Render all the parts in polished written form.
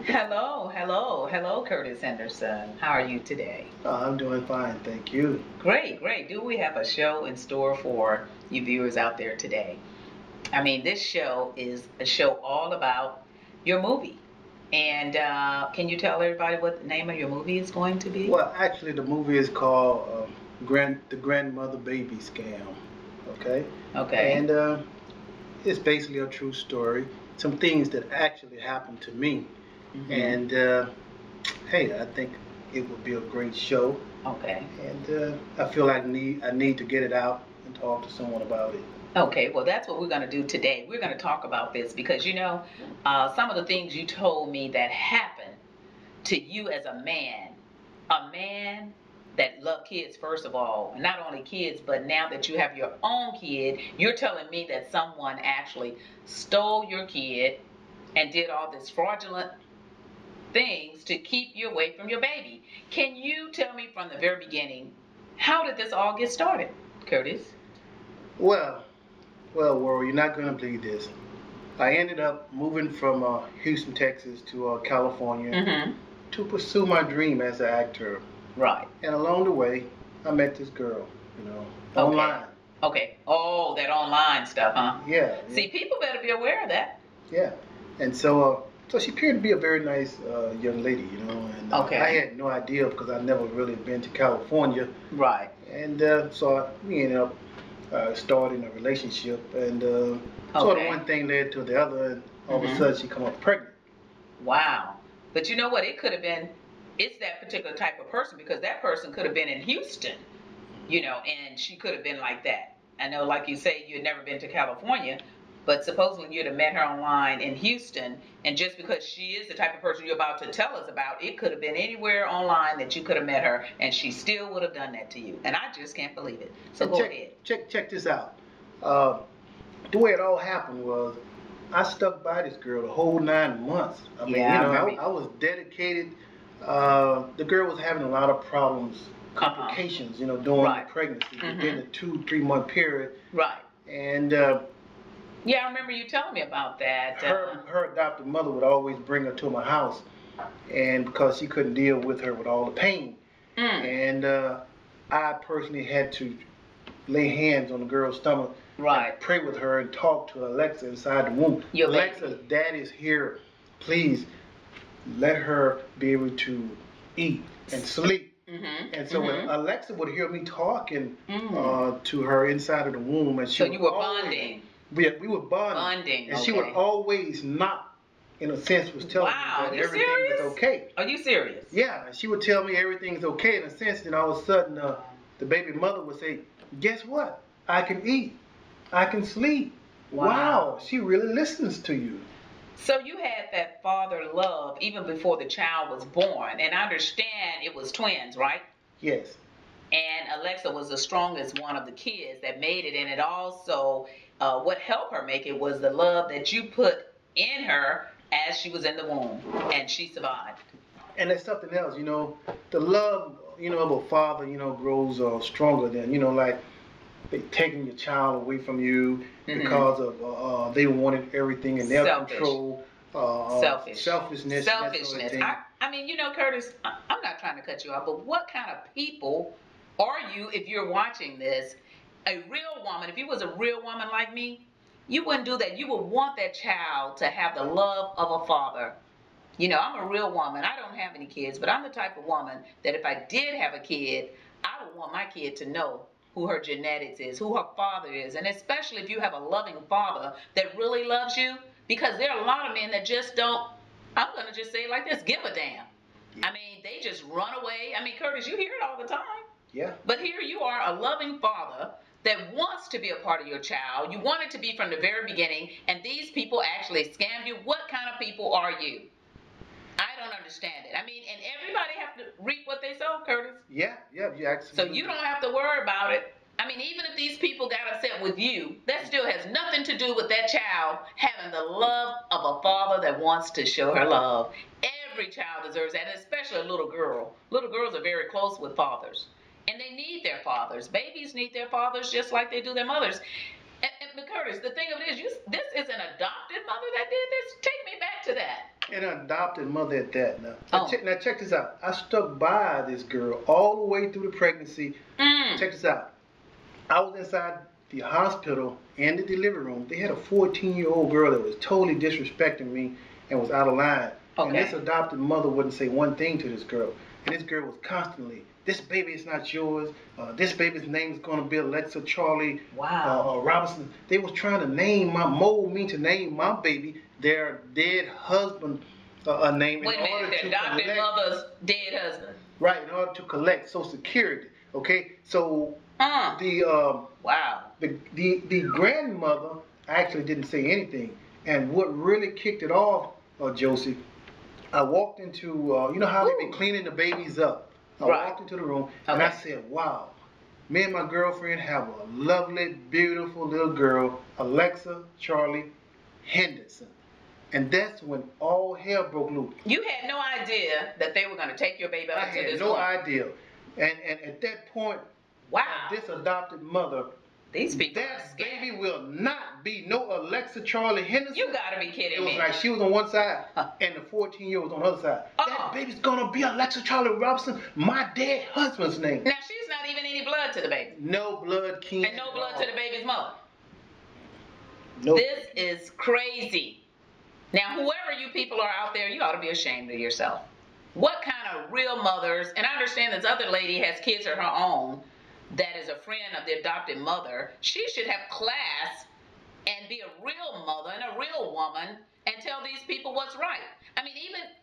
Hello, hello, hello, Curtis Henderson. How are you today? I'm doing fine, thank you. Great, great. Do we have a show in store for you viewers out there today? I mean, this show is a show all about your movie. And can you tell everybody what the name of your movie is going to be? Well, actually, the movie is called The Grandmother Baby Scam. Okay? Okay. And it's basically a true story. Some things that actually happened to me. Mm-hmm. And hey, I think it would be a great show. Okay. And I feel like I need to get it out and talk to someone about it. Okay, well, that's what we're going to do today. We're going to talk about this because, some of the things you told me that happened to you as a man that loved kids, first of all, and not only kids, but now that you have your own kid, you're telling me that someone actually stole your kid and did all this fraudulent things to keep you away from your baby. Can you tell me from the very beginning, how did this all get started, Curtis? Well, World, you're not going to believe this. I ended up moving from Houston, Texas to California to pursue my dream as an actor. Right. And along the way, I met this girl, online. Okay. Oh, that online stuff, huh? Yeah. See, people better be aware of that. Yeah. And so she appeared to be a very nice young lady, and Okay. I had no idea because I'd never really been to California. Right. And so we ended up starting a relationship, and sort of one thing led to the other, and all of a sudden she come up pregnant. Wow. But you know what? It could have been, it's that particular type of person because that person could have been in Houston, and she could have been like that. I know, like you say, you'd never been to California, but supposedly you'd have met her online in Houston, and just because she is the type of person you're about to tell us about, it could have been anywhere online that you could have met her, and she still would have done that to you. And I just can't believe it. So go ahead. Check this out. The way it all happened was I stuck by this girl the whole 9 months. I mean, I was dedicated. The girl was having a lot of problems, complications, during the pregnancy, within a 2-3 month period. Right. And yeah, I remember you telling me about that. Her adopted mother would always bring her to my house, and because she couldn't deal with her with all the pain, and I personally had to lay hands on the girl's stomach, and pray with her and talk to Alexa inside the womb. Alexa, Daddy's here. Please let her be able to eat and sleep. And so when Alexa would hear me talking to her inside of the womb, and she you were bonding. We were bonding. And she would always not, in a sense, was telling me that everything was okay. Are you serious? Yeah, she would tell me everything's okay in a sense, and all of a sudden the baby mother would say, guess what? I can eat. I can sleep. Wow, she really listens to you. So you had that father love even before the child was born, and I understand it was twins, right? Yes. And Alexa was the strongest one of the kids that made it, and it also, what helped her make it was the love that you put in her as she was in the womb, and she survived. And there's something else, the love, of a father, grows stronger than, like they taking your child away from you because of they wanted everything in their control. Selfishness. That sort of thing. I mean, Curtis, I'm not trying to cut you off, but what kind of people are you if you're watching this? A real woman, if you was a real woman like me, you wouldn't do that. You would want that child to have the love of a father. I'm a real woman. I don't have any kids, but I'm the type of woman that if I did have a kid, I would want my kid to know who her genetics is, who her father is, and especially if you have a loving father that really loves you, because there are a lot of men that just don't, I'm going to just say it like this, give a damn. I mean, they just run away. I mean, Curtis, you hear it all the time. Yeah. But here you are, a loving father that wants to be a part of your child. You want it to be from the very beginning, and these people actually scam you. What kind of people are you? I don't understand it. I mean, and everybody have to reap what they sow, Curtis. Yeah, you absolutely. So you don't have to worry about it. I mean, even if these people got upset with you, that still has nothing to do with that child having the love of a father that wants to show her love. Every child deserves that, and especially a little girl. Little girls are very close with fathers, and they need their fathers. Babies need their fathers just like they do their mothers. And Curtis, the thing of it is, this is an adopted mother that did this? Take me back to that. And an adopted mother at that. Now, Oh. now check this out. I stuck by this girl all the way through the pregnancy. Check this out. I was inside the hospital and the delivery room. They had a 14-year-old girl that was totally disrespecting me and was out of line. Okay. And this adopted mother wouldn't say one thing to this girl. And this girl was constantly, this baby is not yours. This baby's name is going to be Alexa Charlie Robinson. They was trying to mold me to name my baby their dead husband name. Wait a minute, their adopted mother's dead husband. Right, in order to collect Social Security. Okay, so the grandmother actually didn't say anything. And what really kicked it off, Josie, I walked into, you know how they be cleaning the babies up. I walked into the room and I said, wow, me and my girlfriend have a lovely, beautiful little girl, Alexa Charlie Henderson. And that's when all hell broke loose. You had no idea that they were going to take your baby up to this point. I had no idea. And at that point, this adopted mother, these people, that baby will not be no Alexa Charlie Henderson. You gotta be kidding me. It was like she was on one side and the 14-year-old was on the other side. That baby's gonna be Alexa Charlie Robinson, my dead husband's name. Now she's not even any blood to the baby. No blood, kin. And no blood to the baby's mother. Nope. This is crazy. Now, whoever you people are out there, you ought to be ashamed of yourself. What kind of real mothers, and I understand this other lady has kids of her own, that is a friend of the adopted mother. She should have class and be a real mother and a real woman and tell these people what's right. I mean,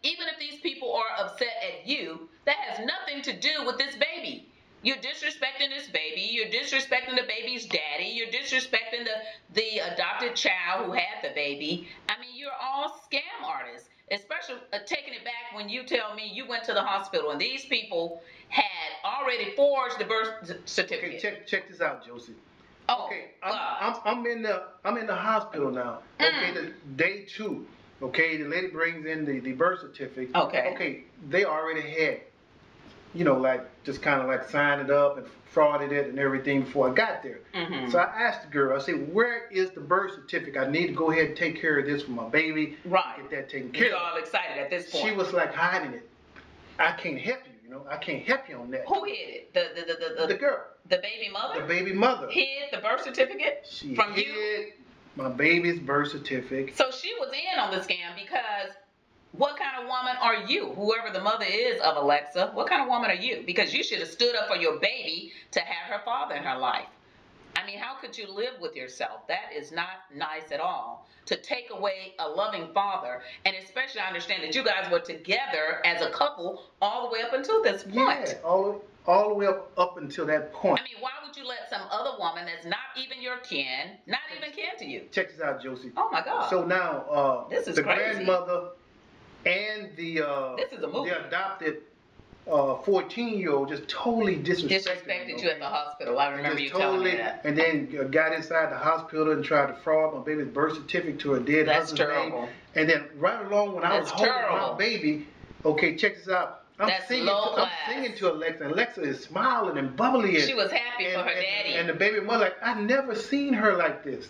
even if these people are upset at you, that has nothing to do with this baby. You're disrespecting this baby. You're disrespecting the baby's daddy. You're disrespecting the adopted child who had the baby. I mean, you're all scam artists, especially taking it back when you tell me you went to the hospital and these people had already forged the birth certificate. Okay, check this out, Josie. Oh, okay, I'm in the hospital now. Okay, the day 2. Okay, the lady brings in the birth certificate. Okay. Okay, they already had, you know, like just kind of like signed it up and frauded it and everything before I got there. So I asked the girl, I said, where is the birth certificate? I need to go ahead and take care of this for my baby. Right. Get that taken care of. You're all excited at this point. She was like hiding it. I can't help you, you know. I can't help you on that. Who hid it? The girl. The baby mother? The baby mother. Hid the birth certificate from you? She hid my baby's birth certificate. So she was in on the scam because what kind of woman are you? Whoever the mother is of Alexa, what kind of woman are you? Because you should have stood up for your baby to have her father in her life. I mean, how could you live with yourself? That is not nice at all. To take away a loving father, and especially I understand that you guys were together as a couple all the way up until this point. Yeah, all the way up until that point. I mean, why would you let some other woman that's not even your kin, not even kin to you? Check this out, Josie. Oh my God. So now, this is the crazy. grandmother and this is a movie. the adopted 14-year-old just totally disrespected you at the hospital. I remember you telling me that. And then got inside the hospital and tried to fraud my baby's birth certificate to her dead husband's name. And then right along when I was holding my baby, okay, check this out. I'm singing to Alexa. Alexa is smiling and bubbly. She was happy for her daddy. And the baby mother, like, I never seen her like this.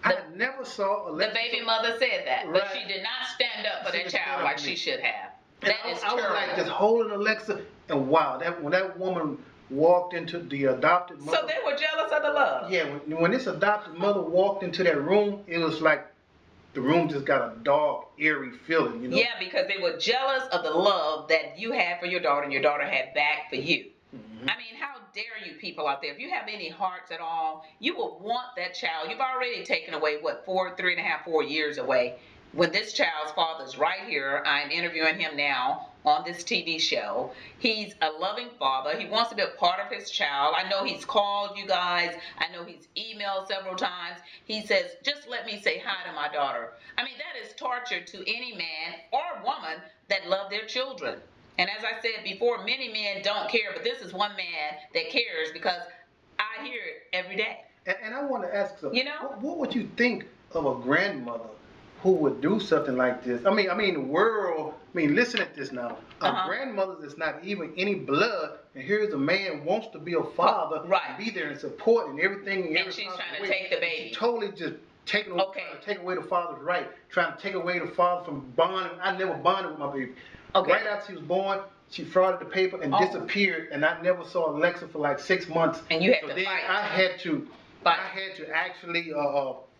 I never saw Alexa. The baby mother said that, but she did not stand up for that child like she should have. That is terrible. I was like just holding Alexa, and wow, when that woman walked into the adopted mother. So they were jealous of the love. Yeah, when this adopted mother walked into that room, it was like the room just got a dark, eerie feeling, you know? Yeah, because they were jealous of the love that you had for your daughter and your daughter had back for you. I mean, how dare you people out there? If you have any hearts at all, you will want that child. You've already taken away, 3.5, 4 years away. When this child's father's right here, I'm interviewing him now on this TV show. He's a loving father. He wants to be a part of his child. I know he's called you guys. I know he's emailed several times. He says, just let me say hi to my daughter. I mean, that is torture to any man or woman that love their children. And as I said before, many men don't care, but this is one man that cares because I hear it every day. And I want to ask something. You know? What would you think of a grandmother who would do something like this? I mean, the world, listen at this now. A grandmother that's not even any blood, and here's a man wants to be a father, right, be there and support and everything. And she's trying to take the baby. She totally just taking away the father's right, trying to take away the father from bonding. I never bonded with my baby. Okay. Right after she was born, she frauded the paper and disappeared, and I never saw Alexa for like 6 months. And you had to then fight. I had to actually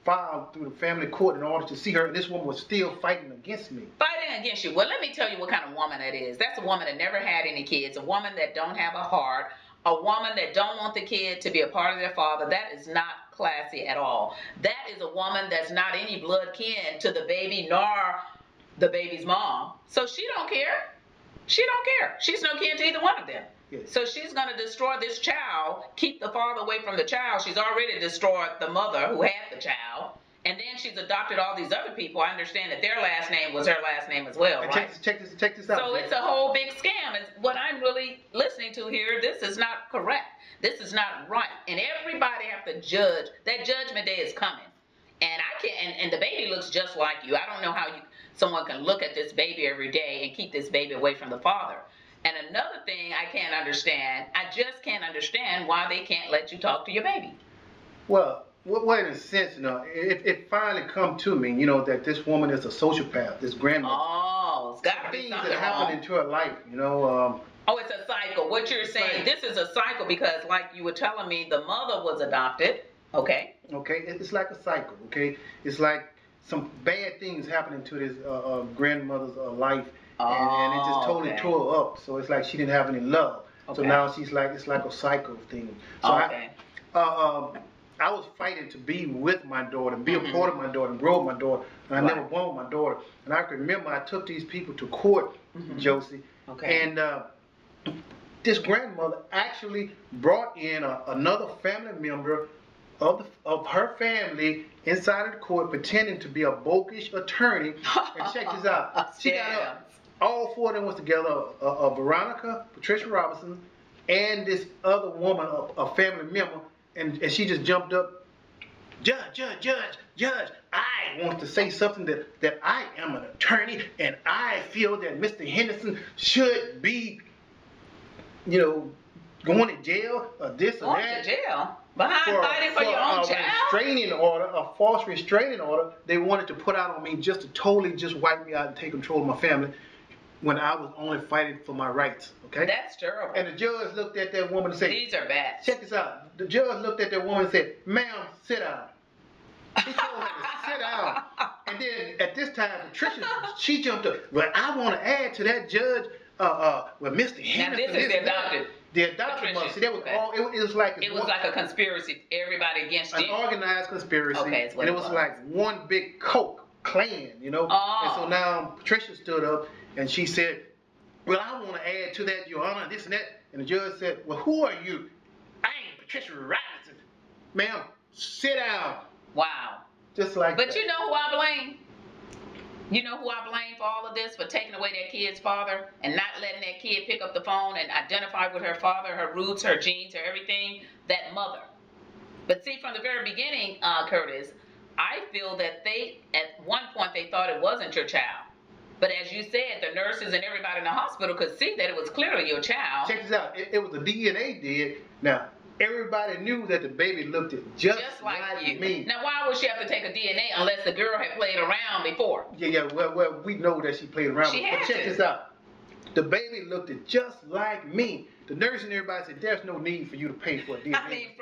file through the family court in order to see her. And this woman was still fighting against me. Fighting against you. Well, let me tell you what kind of woman that is. That's a woman that never had any kids, a woman that don't have a heart, a woman that don't want the kid to be a part of their father. That is not classy at all. That is a woman that's not any blood kin to the baby nor the baby's mom. So she don't care. She don't care. She's no kin to either one of them. Yes. So she's going to destroy this child, keep the father away from the child. She's already destroyed the mother who had the child. And then she's adopted all these other people. I understand that their last name was her last name as well, right? Check this out. So it's a whole big scam. It's what I'm really listening to here. This is not correct. This is not right. And everybody have to judge. That judgment day is coming. And I can't. And the baby looks just like you. I don't know how someone can look at this baby every day and keep this baby away from the father. And another thing I can't understand. I just can't understand why they can't let you talk to your baby. Well, in a sense, it finally come to me, that this woman is a sociopath, this grandmother. Oh, it's got to be things something that happen into her life, Oh, it's a cycle. What you're saying, this is a cycle because, like you were telling me, the mother was adopted. Okay. Okay, it's like a cycle. Okay, it's like some bad things happening to this grandmother's life, and it just totally tore her up. So it's like she didn't have any love. Okay. So now it's like a cycle thing. So I was fighting to be with my daughter, be a part of my daughter, and grow with my daughter. And I never wanted my daughter. And I can remember I took these people to court, Josie. Okay. And this grandmother actually brought in another family member of her family inside of the court, pretending to be a bogus attorney. And check this out. She got all four of them was together, Veronica, Patricia Robinson, and this other woman, a family member. And she just jumped up, Judge, I want to say something that I am an attorney and I feel that Mr. Henderson should be, going to jail or this or that. Going to jail? Behind fighting for your own child? A false restraining order they wanted to put out on me just to totally just wipe me out and take control of my family when I was only fighting for my rights. Okay? That's terrible. And the judge looked at that woman and said, these are bad. Check this out. The judge looked at that woman and said, ma'am, sit down. He told her to sit down. And then at this time, Patricia, she jumped up. Well, I want to add to that, Judge, Mr. Henderson. Now this is the adopted. The adopted mother. See, that was all. It was like a conspiracy. Everybody against you. An organized conspiracy. Okay, and it was like one big coke clan, Oh. And so now Patricia stood up and she said, well, I want to add to that, Your Honor, this and that. And the judge said, well, who are you? I ain't Patricia Robinson. Ma'am, sit down. Wow. Just like But that. you know who I blame? You know who I blame for all of this? For taking away that kid's father and not letting that kid pick up the phone and identify with her father, her roots, her genes, her everything? That mother. But see, from the very beginning, Curtis, I feel that at one point, they thought it wasn't your child. But as you said, the nurses and everybody in the hospital could see that it was clearly your child. Check this out. It was the DNA did. Now, everybody knew that the baby looked just like you. Me. Now, why would she have to take a DNA unless the girl had played around before? Yeah. Well, we know that she played around. But check this out. The baby looked just like me. The nurse and everybody said, there's no need for you to pay for a DNA.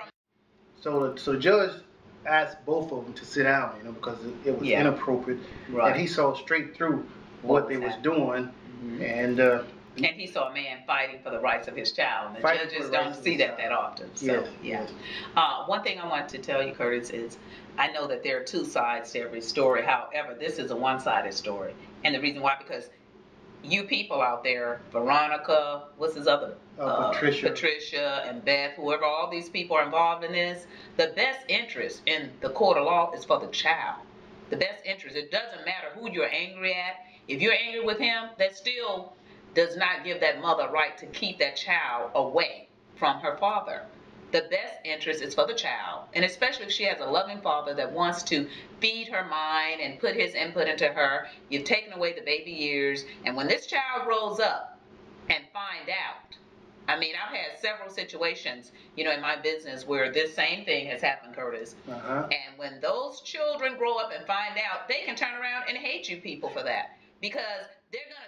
So the judge asked both of them to sit down, because it was inappropriate. Right. And he saw straight through what they was doing. And he saw a man fighting for the rights of his child. And the judges don't see that often. So, yes. One thing I want to tell you, Curtis, is I know that there are two sides to every story. However, this is a one-sided story. And the reason why, because you people out there, Veronica, what's his other? Patricia and Beth, whoever, all these people are involved in this, the best interest in the court of law is for the child. The best interest. It doesn't matter who you're angry at. If you're angry with him, that still does not give that mother right to keep that child away from her father. The best interest is for the child, and especially if she has a loving father that wants to feed her mind and put his input into her. You've taken away the baby years, and when this child grows up and find out I mean, I've had several situations, you know, in my business where this same thing has happened, Curtis. And when those children grow up and find out, they can turn around and hate you people for that, because they're going